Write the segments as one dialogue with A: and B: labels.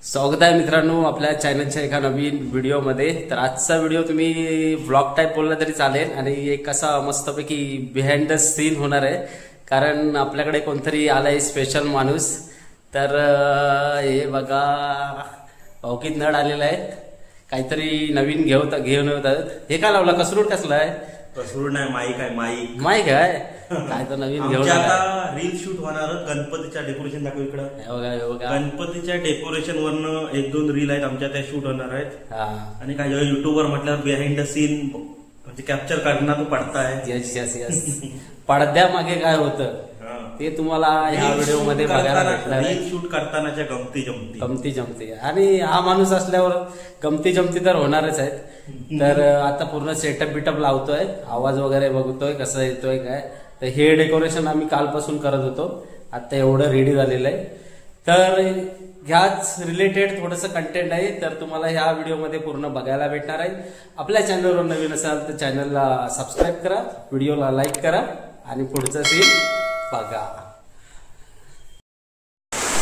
A: स्वागत आहे मित्रांनो आपल्या चॅनलच्या एका नवीन व्हिडिओमध्ये। तर आजचा व्हिडिओ तुम्ही व्लॉग टाइप बोलला तरी चालेल आणि एक असा मस्तपैकी बिहाइंड द सीन होणार आहे, कारण आपल्याकडे कोणतरी आलाय स्पेशल माणूस। तर हे बघा भाऊकीत नड आलेले आहेत, काहीतरी नवीन घेऊन येतात। हे काय लावला कसरूड कसला आहे?
B: कसरूड नाही, माईक आहे।
A: माईक आहे काय तर नवीन घेऊन
B: आता रील शूट होणार गणपतीच्या डेकोरेशन दाखव इकडं।
A: बघा
B: गणपतीच्या डेकोरेशन वरनं एक दोन रील आहेत आमच्या, त्या शूट होणार आहेत। आणि काय युट्यूबवर म्हटल्यावर बिहाइंड द सीन म्हणजे कॅप्चर करणार तो पडताय।
A: यस यस यस पडद्या मागे काय होतं ते तुम्हाला ह्या व्हिडिओ मध्ये बघायला भेटणार आहे।
B: शूट करतानाच्या गमती
A: जमती आणि हा माणूस असल्यावर गमती जमती तर होणारच आहेत। तर आता पूर्ण सेटअप बिटअप लावतोय, आवाज वगैरे बघतोय कसं येतोय काय। तर हे डेकोरेशन आम्ही कालपासून करत होतो, आता एवढं रेडी झालेलं आहे। तर ह्याच रिलेटेड थोडंसं कंटेंट आहे, तर तुम्हाला ह्या व्हिडिओमध्ये पूर्ण बघायला भेटणार आहे। आपल्या चॅनलवर नवीन असाल तर चॅनलला सबस्क्राईब करा, व्हिडिओला लाईक करा आणि पुढचं सीन बघा।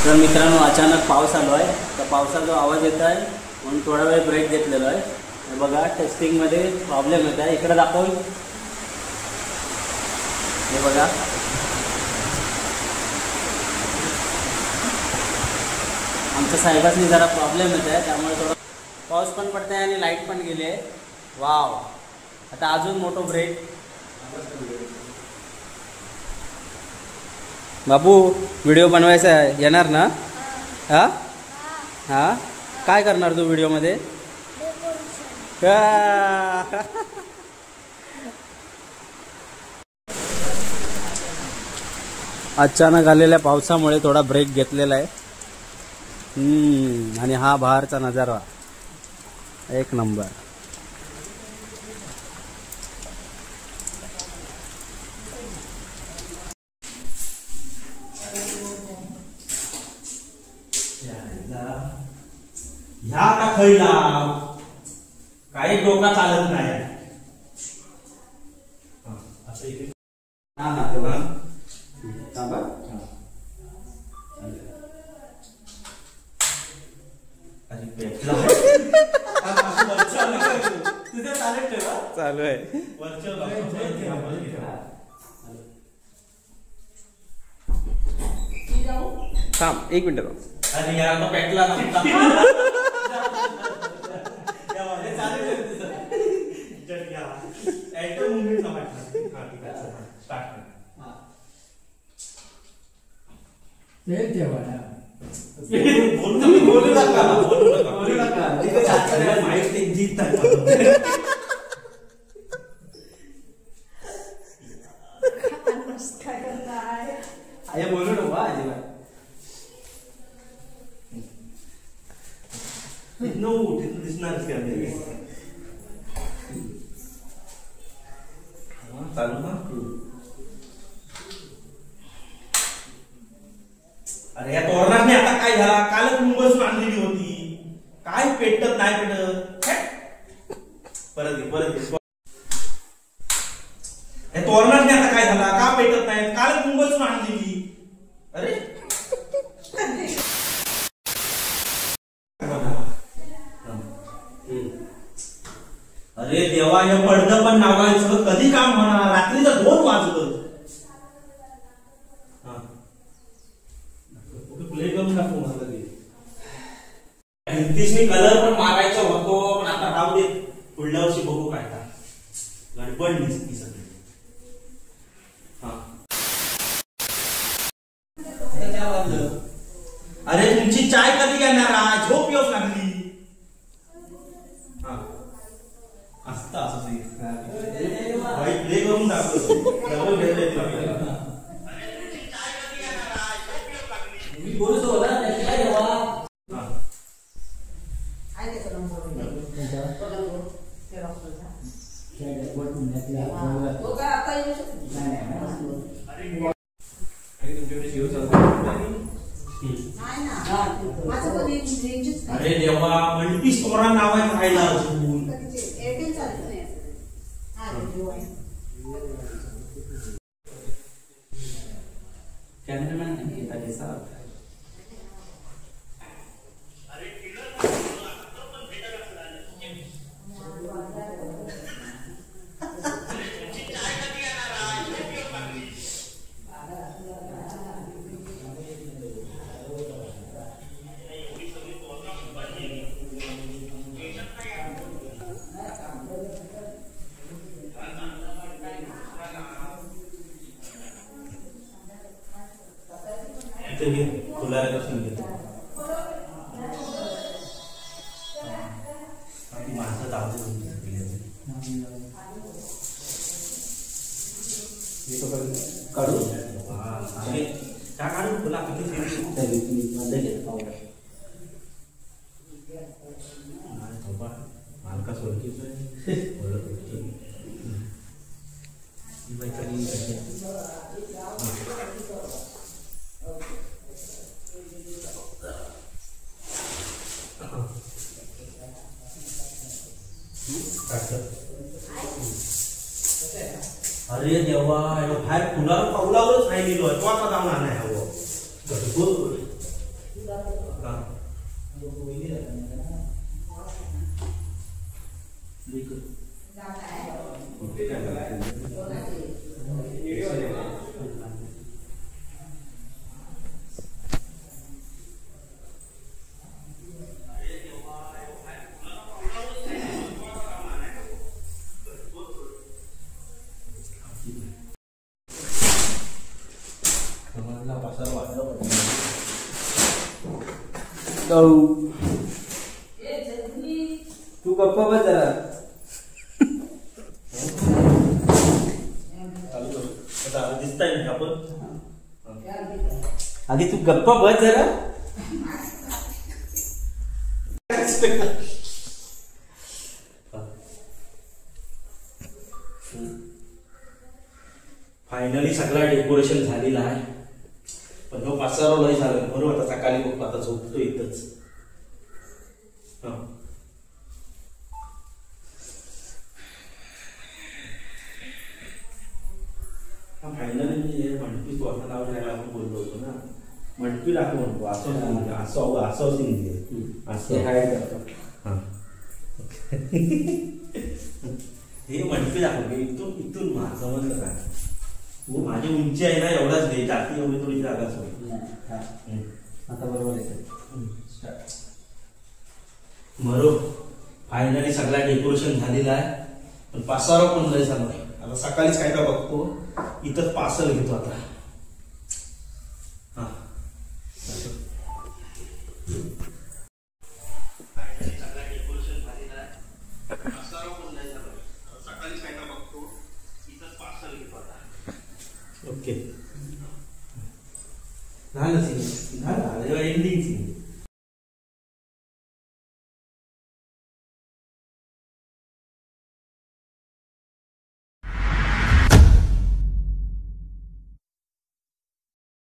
A: तर मित्रांनो अचानक पाऊस आलो आहे, तर पावसाचा आवाज येत आहे म्हणून थोडा वेळ ब्रेक घेतलेला आहे। बघा टेस्टिंग मध्ये प्रॉब्लेम येत आहे, इकडे दाखव। हे बघा आमच्या साहेबांनी जरा प्रॉब्लेम येत आहे, त्यामुळे थोडं पाऊस पण पडत आहे आणि लाईट पण गेली आहे। वाव, आता अजून मोठो ब्रेक। बाबू व्हिडिओ बनवायचा आहे, येणार ना? हा हा काय करणार तू व्हिडिओ मध्ये? अचानक आलेल्या पावसामुळे थोडा ब्रेक घेतलेला आहे। आणि हा बाहेरचा नजारा एक नंबर।
B: ह्या का खैला काही डोका चालत नाही।
A: चालू आहे थांब एक मिनिट।
B: आणि यार तो पेटला
A: बोलू नको अजिबात।
B: दिसणारच चालू ना। अरे या तोरणाने आता काय झाला? कालच मुंबईतून आणलेली होती, काय पेटत नाही पेटत। परत या तोरणाने आता काय झाला? का पेटत नाही? कालच मुंबईतून आणलेली। अरे देवा, हे पडदं पण नावायचं कधी काम होणार? रात्रीचं 2 वाजलं। प्ले करून टाकू मला भिंतीशी कलर पण मारायचा होतो, पण आता राहू दे, पुढल्या वर्षी बघू काय का गडबड दिसती सगळी। अरे तुमची चाय कधी येणार? झोप येऊ लागली। असं प्ले करून दाखवतो। अरे देवा, मल्टी स्टोरा नावाचं राहिला अजून। कैमरामैन नहीं था कैसा? अरे हे फुलाऱ्यापासून घेतो. माणसं धावते काढू का काढू फुला मालका सोडकीच अरे देवा बाहेर फुलावर पाऊलावरच नाही गेलो तो आता जाऊन नाही हवं
A: तू गप्पा बस जरा.
B: दिसताय ना आपण
A: आधी तू गप्पा बस जरा.
B: फायनली सगळा डेकोरेशन झालेला आहे. पण तो पासारो लय झालं बरोबर. आता सकाळी बघ आता झोपतो इथंच. फायनली म्हणजे मणपी स्वतः लावण्याला आपण बोललो होतो ना. मणपी दाखव म्हणतो असं असं असं सिंग असं हाय करतो. हे मणपी दाखव इथून इथून समजलं का. माझी उंची आहे ना एवढाच दे. जाती एवढी थोडी जागाच होईल.
A: आता बरोबर आहे.
B: बरोबर फायनली सगळा डेकोरेशन झालेला आहे. पण पासारो पण लय झाला आहे. आता सकाळीच काय का बघतो इथंच पार्सल घेतो आता. हा फायनली सगळा डेकोरेशन झालेला आहे. पासारो पण लय झाला आहे. सकाळीच काय का बघतो इथंच पार्सल घेतो आता. ओके झालं सिंग झालं एंडिंग सिंग.